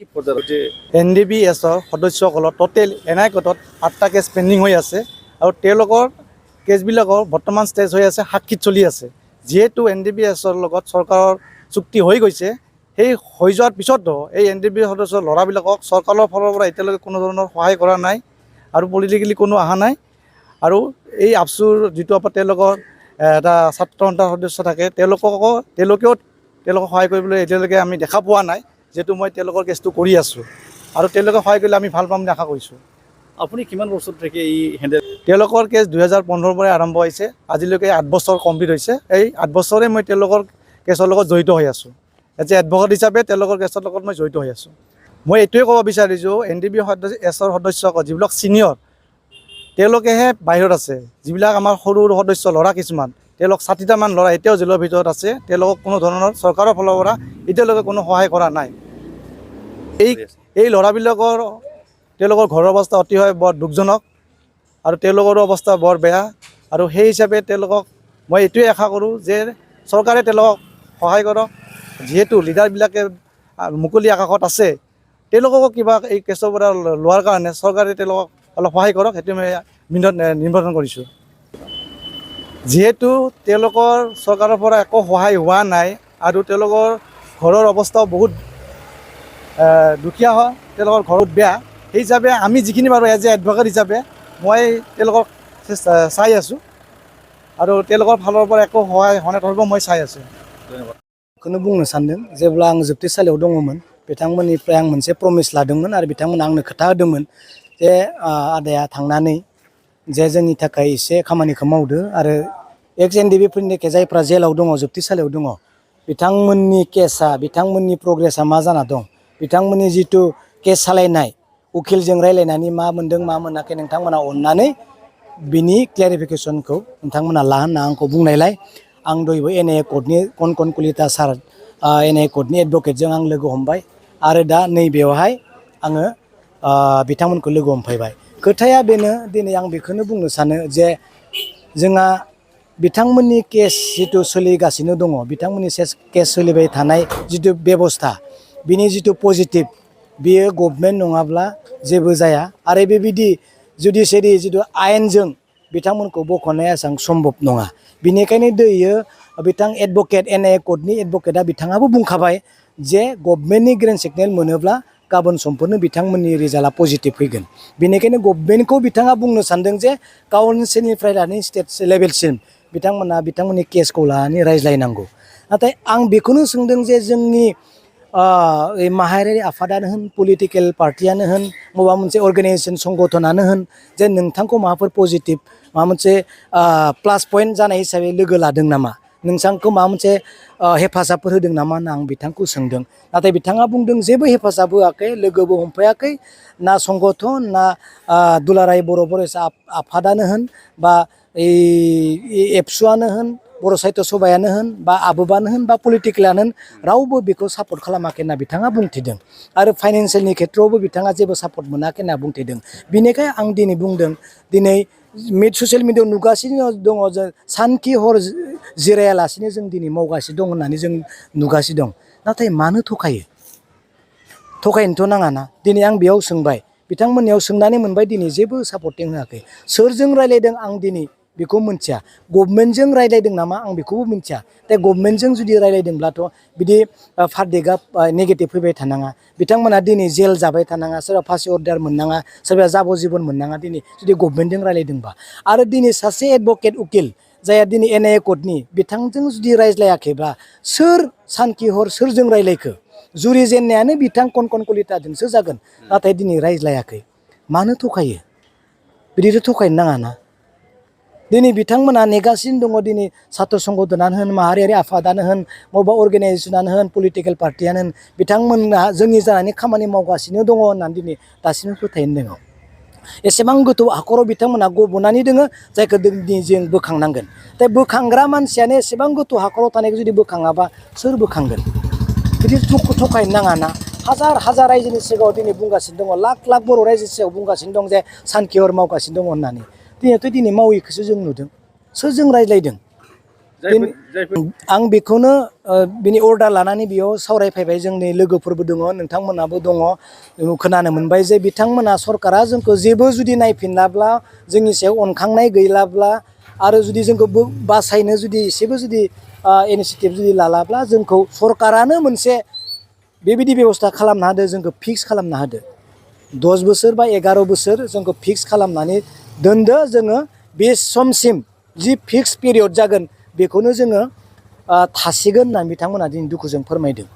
Ndfb সদস্যসকলৰ টোটেল NI কোৰ্টত 8টা case pending হৈ আছে আৰু তেওঁলোকৰ কেছবিলাকৰ বৰ্তমান ষ্টেজ হৈ আছে, সাক্ষীত চলি আছে। যিহেতু Ndfb লগত চৰকাৰৰ চুক্তি হৈ গৈছে, সেই হৈ যোৱাৰ পিছতো এই Ndfb সদস্যৰ ল'ৰাবিলাকক চৰকাৰৰ ফালৰ পৰা এতিয়ালৈকে কোনো ধৰণৰ সহায় কৰা নাই আৰু পলিটিকেলি কোনো অহা নাই। আৰু এই আফচুৰ যিটো তেওঁলোকৰ এটা ছাত্ৰ সন্থাৰ সদস্য থাকে, তেওঁলোকেও সহায় কৰিবলৈ এতিয়ালৈকে আমি দেখা পোৱা নাই। যেহেতু মই তেওঁলোকৰ কেছটো কৰি আছোঁ আৰু তেওঁলোকে সহায় কৰিলে আমি ভাল পাম বুলি আশা কৰিছোঁ। আপুনি কিমান বছৰ থাকে এই হেণ্ডেল? তেওঁলোকৰ কেছ 2015 পৰাই আৰম্ভ হৈছে, আজিলৈকে 8 বছৰ কমপ্লিট হৈছে। এই 8 বছৰে মই তেওঁলোকৰ কেছৰ লগত জড়িত হৈ আছোঁ। এজ এ এডভকেট হিচাপে তেওঁলোকৰ কেছৰ লগত মই জড়িত হৈ আছোঁ। মই এইটোৱে ক'ব বিচাৰিছোঁ, Ndfb সদস্যসকল যিবিলাক ছিনিয়ৰ, তেওঁলোকেহে বাহিৰত আছে। যিবিলাক আমাৰ সৰু সৰু সদস্য ল'ৰা কিছুমান, তেওঁলোক 60টামান ল'ৰা এতিয়াও জেলৰ ভিতৰত আছে। তেওঁলোকক কোনো ধৰণৰ চৰকাৰৰ ফালৰ পৰা এতিয়ালৈকে কোনো সহায় কৰা নাই। এই ল'ৰাবিলাকৰ তেওঁলোকৰ ঘৰৰ অৱস্থা অতিশয় বৰ দুখজনক আৰু তেওঁলোকৰো অৱস্থা বৰ বেয়া। আৰু সেই হিচাপে তেওঁলোকক মই এইটোৱে আশা কৰোঁ যে চৰকাৰে তেওঁলোকক সহায় কৰক। যিহেতু লিডাৰবিলাকে মুকলি আকাশত আছে, তেওঁলোককো কিবা এই কেছৰ পৰা লোৱাৰ কাৰণে চৰকাৰে তেওঁলোকক অলপ সহায় কৰক, সেইটো মই নিবেদন কৰিছোঁ। যিহেতু তেওঁলোকৰ চৰকাৰৰ পৰা একো সহায় হোৱা নাই আৰু তেওঁলোকৰ ঘৰৰ অৱস্থাও বহুত দুখীয়া হয়, তেওঁলোকৰ ঘৰত বেয়া। সেই হিচাপে আমি যিখিনি পাৰোঁ এজ এ এডভকেট হিচাপে মই তেওঁলোকক চাই আছোঁ আৰু তেওঁলোকৰ ফালৰ পৰা একো সহায় হ'ব মই চাই আছোঁ। बेखौनो बुंनो सानदों, जेब्ला आं जोबथेसालियाव दङमोन बिथांमोननिफ्राय आं मोनसे प्रमिस लादोंमोन आरो बिथांमोना आंनो खोथा होदोंमोन जे आदाया थांनानै जे जोंनि थाखाय एसे खामानिखौ मावदो आरो एक्स Ndfbफोरनि जायफ्रा जेलाव दङ, जोबथेसालियाव दङ, बिथांमोननि केसा, बिथांमोननि प्रग्रेसा मा जाना दं, बिथांमोननि जिथु केस सालायनाय उकिलजों रायलायनानै मा मोनदों मा मोनाखै नोंथांमोना अननानै बिनि क्लेरिफिकेसनखौ नोंथांमोना ला होनना आंखौ बुंनायलाय आं दयबो NIA कर्टनि कनकन कलिता सार NIA कर्टनि एडभकेटजों आं लोगो हमबाय आरो दा नैबेयावहाय आङो बिथांमोनखौ लोगो हमफैबाय। खोथाया बेनो, दिनै आं बेखौनो बुंनो सानो जे जोंहा बिथांमोननि केस जिथु सोलिगासिनो दङ, बिथांमोननि केस सोलिबाय थानाय जिथु बेबस्था, बिनि जिथु पजिटिभ, बियो गभर्नमेन्ट नङाब्ला जेबो जाया आरो बेबायदि जुडिसियारि जिथु आयेनजों बिथांमोनखौ बख'नाया एसेबां सम्भब नङा। बिनिखायनो दियो बिथां एडभकेट NIA कर्टनि एडभकेटआ बिथाङाबो बुंखाबाय जे गभर्नमेन्टनि ग्रेन सिगनेल मोनोब्ला गाबोन समफोरनो बिथांमोननि रिजाल्टआ पजिटिभ फैगोन। बेनिखायनो गभर्नमेन्टखौ बिथाङा बुंनो सानदों जे काउन्सिलनिफ्राय लानानै स्टेट लेभेलसिम बिथांमोना बिथांमोननि केसखौ लानानै रायज्लायनांगौ। नाथाय आं बेखौनो सोंदों जे जोंनि माहारियारि आफादानो होन, पलिटिकेल पार्टियानो होन, माबा मोनसे अर्गानाइजेसन संगठनानो होन, जे नोंथांखौ माबाफोर पजिटिभ माबा मोनसे प्लास पइन्ट जानाय हिसाबै लोगो लादों नामा, नोंथांखौ माबा मोनसे हेफाजाबफोर होदों नामा होनना आं बिथांखौ सोंदों। नाथाय बिथाङा बुंदों जेबो हेफाजाब होआखै, लोगोबो हमफायाखै, ना संगठन ना दुलाराय बर' फरायसा आफादानो होन बा एबसुआनो होन, बर' साहित्य सभायानो होन बा आबोबानो होन बा पलिटिकेलानो होन, रावबो बेखौ सापर्ट खालामाखै होनना बिथाङा बुंथिदों आरो फाइनान्सियेलनि खेथ्रआवबो बिथाङा जेबो सापर्ट मोनाखै होनना बुंथिदों। बिनिखायनो आं दिनै बुंदों, दिनै ससियेल मिडियायाव नुगासिनो दङ जे सानखि हर जिरायालासिनो जों दिनै मावगासिनो दं होननानै जों नुगासिनो दं। नाथाय मानो थगायो? थगायनोथ' नाङाना। दिनै आं बेयाव सोंबाय, बिथांमोननियाव सोंनानै मोनबाय दिनै जेबो सापर्टिं होआखै। सोरजों रायलायदों आं दिनै बेखौ मिथिया, गभर्नमेन्टजों रायलायदों नामा आं बेखौबो मिथिया। दा गभर्नमेन्टजों जुदि रायलायदोंब्लाथ' बिदि भार्डिक्टआ नेगेटिभ फैबाय थानाङा, बिथांमोना दिनै जेल जाबाय थानाङा, सोरबा फासि अर्डार मोननाङा, सोरबा जाब'जिबन मोननाङा दिनै जुदि गभर्नमेन्टजों रायलायदोंबा। आरो दिनै सासे एडभकेट उकिल जायहा दिनै NIA कर्टनि, बिथांजों जुदि रायज्लायाखैब्ला सोर सानखि हर सोरजों रायलायखो? जुरि जेननायानो बिथां कनकन कलिताजोंसो जागोन, नाथाय दिनै रायज्लायाखै। मानो थगायो? बिदिथ' थगायनो नाङाना। दिनै बिथांमोना नेगासिनो दङ, दिनै सात्र संगठनानो होन, माहारियारि आफादानो होन, बबेबा अर्गानाइजेसनानो होन, पलिटिकेल पार्टियानो होन, बिथांमोना जोंनि जानानै खामानि मावगासिनो दङ होननानै दिनै दासिमबो फोथायनो दङ। एसेबां गोथौ हाखराव बिथांमोना गब'नानै दोङो, जायखौ दिनै जों बोखांनांगोन। दा बोखांग्रा मानसियानो एसेबां गोथौ हाखराव थानायखौ जुदि बोखाङाबा सोर बोखांगोन? बिदि थगायनो नाङाना। हाजार हाजार रायजोनि सिगाङाव दिनै बुंगासिनो दङ, लाख लाख बर' रायजोनि सिगाङाव बुंगासिनो दं जे सानखि हर मावगासिनो दङ होननानै। दिनैथ' दिनै मावैखौसो जों नुदों। सोरजों रायज्लायदों? आं बेखौनो बिनि अर्डार लानानै बेयाव सावरायफैबाय जोंनि लोगोफोरबो दङ नोंथांमोनाबो दङ खोनानो मोनबाय जे बिथांमोना सरकारा जोंखौ जेबो जुदि नायफिनाब्ला जोंनि सायाव अनखांनाय गैलाब्ला आरो जुदि जोंखौ बासायनो जुदि एसेबो जुदि इनिसियेटिभ जुदि लालाब्ला जोंखौ सरकारानो मोनसे बेबायदि बेबस्था खालामना होदो जोंखौ फिक्स खालामना होदो 10 बोसोर बा 11 बोसोर जोंखौ फिक्स खालामनानै दोनदो जोङो बे समसिम जि फिक्स पिरियड जागोन बेखौनो जोङो थासिगोन होननानै बिथांमोना दिनै दुखुजों फोरमायदों।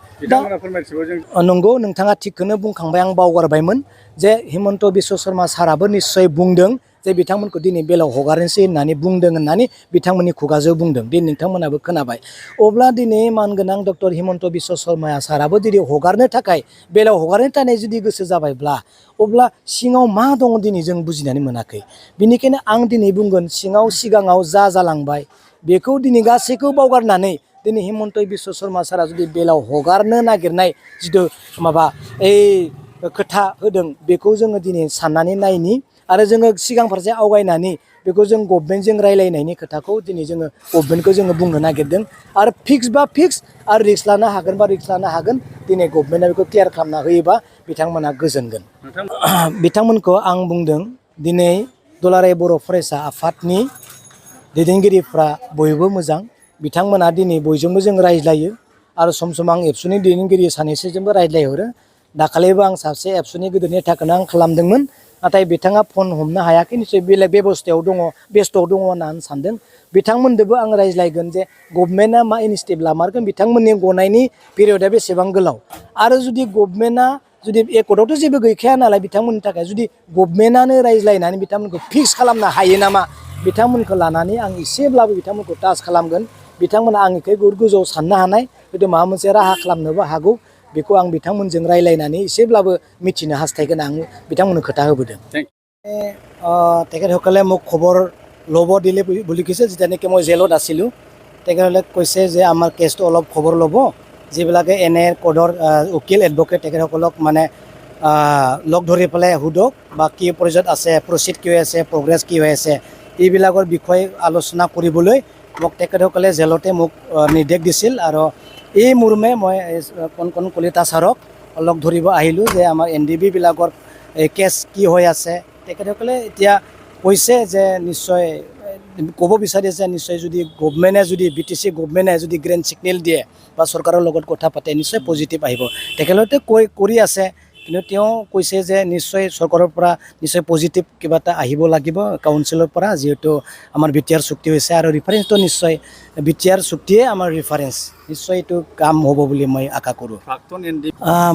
नंगौ नोंथाङा थिगखौनो बुंखांबाय आं बावगारबायमोन जे हिमन्त बिश्व शर्मा साराबो निस्सय बुंदों जे बिथांमोनखौ दिनै बेलाव हगारनोसै होननानै बुंदों होननानै बिथांमोननि खुगाजों बुंदों दिनै नोंथांमोनाबो खोनाबाय अब्ला दिनै मानगोनां डक्टर हिमन्त बिश्व शर्मा साराबो दिनै हगारनो थाखाय बेलाव हगारनो थाखाय जुदि गोसो जाबायब्ला अब्ला सिङाव मा दङ दिनै जों बुजिनानै मोनाखै बिनिखायनो आं दिनै बुंगोन सिगाङाव जा जालांबाय बेखौ दिनै गासैखौ बावगारनानै दिनै हिमन्त बिश्व शर्मा सारा जुदि बेलाव हगारनो नागिरनाय जिथु माबा खोथा होदों बेखौ जोङो दिनै साननानै नायनि आरो जोङो सिगां फारसे आवगायनानै बेखौ जों गभर्नमेन्टजों रायलायनायनि खोथाखौ दिनै जोङो गभर्नमेन्टखौ जोङो बुंनो नागिरदों आरो फिक्स बा फिक्स आरो रिक्स लानो हागोन बा रिक्स लानो हागोन दिनै गभर्नमेन्टआ बेखौ क्लियार खालामना होयोबा बिथांमोना गोजोनगोन। बिथांमोनखौ आं बुंदों दिनै दुलाराय बर' फरायसा आफादनि दैदेनगिरिफ्रा बयबो मोजां बिथांमोना दिनै बयजोंबो जों रायज्लायो आरो सम सम आं एबसुनि दैदेनगिरि सानैसोजोंबो रायज्लायहरो दाखालिबो आं सासे एबसुनि गोदोर नेताखौनो आं खालामदोंमोन नाथाय बिथाङा फन हमनो हायाखै निसय बेलेग बेबस्थायाव दङ बेस्थ'आव दङ होननानै सानदों बिथांमोनजोंबो आं रायज्लायगोन जे गभर्नमेन्टआ मा इनिसियेटिभ लामारगोन बिथांमोननि गनायनि पिरियडआ बेसेबां गोलाव आरो जुदि गभर्नमेन्टआ जुदि एकर्डआवथ' जेबो गैखाया नालाय बिथांमोननि थाखाय जुदि गभर्नमेन्टआनो रायज्लायनानै बिथांमोनखौ फिक्स खालामनो हायो नामा बिथांमोनखौ लानानै आं एसेब्लाबो बिथांमोनखौ टाच खालामगोन बिथांमोना आंनिख्रुइ गोजौआव साननो हानाय हयथ' माबा मोनसे राहा खालामनोबो हागौ बेखौ आं बिथांमोनजों रायज्लायनानै एसेब्लाबो मिथिनो हास्थायगोन आं बिथांमोननो खोथा होबोदों। তেখেতসকলে মোক খবৰ ল'ব দিলে বুলি কৈছে যেনেকৈ মই জেলত আছিলোঁ তেখেতসকলে কৈছে যে আমাৰ কেছটো অলপ খবৰ ল'ব যিবিলাকে এনে কোডৰ উকিল এডভকেট তেখেতসকলক মানে লগ ধৰি পেলাই সোধক বা কি পৰ্যায়ত আছে প্ৰচিড কি হৈ আছে প্ৰগ্ৰেছ কি হৈ আছে এইবিলাকৰ বিষয়ে আলোচনা কৰিবলৈ মোক তেখেতসকলে জেলতে মোক নিৰ্দেশ দিছিল আৰু এই মৰ্মে মই কণ কলিতা ছাৰক লগ ধৰিব আহিলোঁ যে আমাৰ NDB বিলাকৰ কেছ কি হৈ আছে তেখেতসকলে এতিয়া কৈছে যে নিশ্চয় ক'ব বিচাৰিছে নিশ্চয় যদি গভৰ্নমেণ্টে যদি BTC গভৰ্নমেণ্টে যদি গ্ৰেণ্ড ছিগনেল দিয়ে বা চৰকাৰৰ লগত কথা পাতে নিশ্চয় পজিটিভ আহিব তেখেতলোকে কৰি আছে কিন্তু তেওঁ কৈছে যে নিশ্চয় চৰকাৰৰ পৰা নিশ্চয় পজিটিভ কিবা এটা আহিব লাগিব কাউন্সিলৰ পৰা যিহেতু আমাৰ BTR চুক্তি হৈছে আৰু ৰিফাৰেঞ্চটো নিশ্চয় BTR চুক্তিয়ে আমাৰ ৰিফাৰেঞ্চ নিশ্চয় এইটো কাম হ'ব বুলি মই আশা কৰোঁ।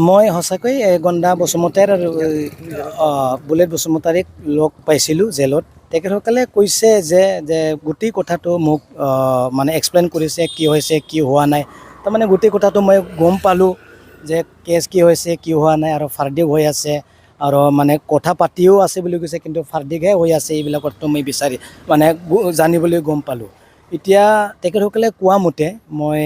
মই সঁচাকৈ গণ্ডা বসুমতাৰীৰ আৰু বুলেট বসুমতাৰীক লগ পাইছিলোঁ জেলত তেখেতসকলে কৈছে যে গোটেই কথাটো মোক মানে এক্সপ্লেইন কৰিছে কি হৈছে কি হোৱা নাই তাৰমানে গোটেই কথাটো মই গম পালোঁ যে কেছ কি হৈছে কি হোৱা নাই আৰু ফাৰ্ডিক হৈ আছে আৰু মানে কথা পাতিও আছে বুলি কৈছে কিন্তু ফাৰ্ডিকহে হৈ আছে এইবিলাকতো মই বিচাৰি মানে জানিবলৈ গম পালোঁ। এতিয়া তেখেতসকলে কোৱা মতে মই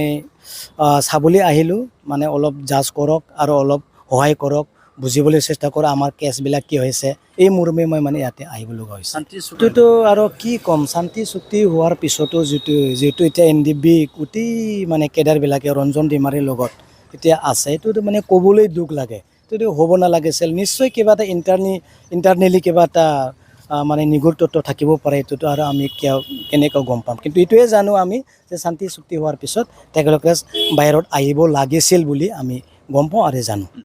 চাবলৈ আহিলোঁ মানে অলপ জাজ কৰক আৰু অলপ সহায় কৰক বুজিবলৈ চেষ্টা কৰক আমাৰ কেছবিলাক কি হৈছে এই মৰ্মে মই মানে ইয়াতে আহিব লগা হৈছে। এইটোতো আৰু কি ক'ম শান্তি চুক্তি হোৱাৰ পিছতো যিহেতু এতিয়া NDB গোটেই মানে কেডাৰবিলাকে ৰঞ্জন ডিমাৰীৰ লগত এতিয়া আছে এইটোতো মানে ক'বলৈ দুখ লাগে এইটো হ'ব নালাগিছিল নিশ্চয় কিবা এটা ইণ্টাৰনেলি কিবা এটা মানে নিগুৰ তত্ত্ব থাকিব পাৰে এইটোতো আৰু আমি কেনেকৈ গম পাম কিন্তু এইটোৱে জানো আমি যে শান্তি চুক্তি হোৱাৰ পিছত তেখেতলোকে বাহিৰত আহিব লাগিছিল বুলি আমি গম পাওঁ আৰু জানো।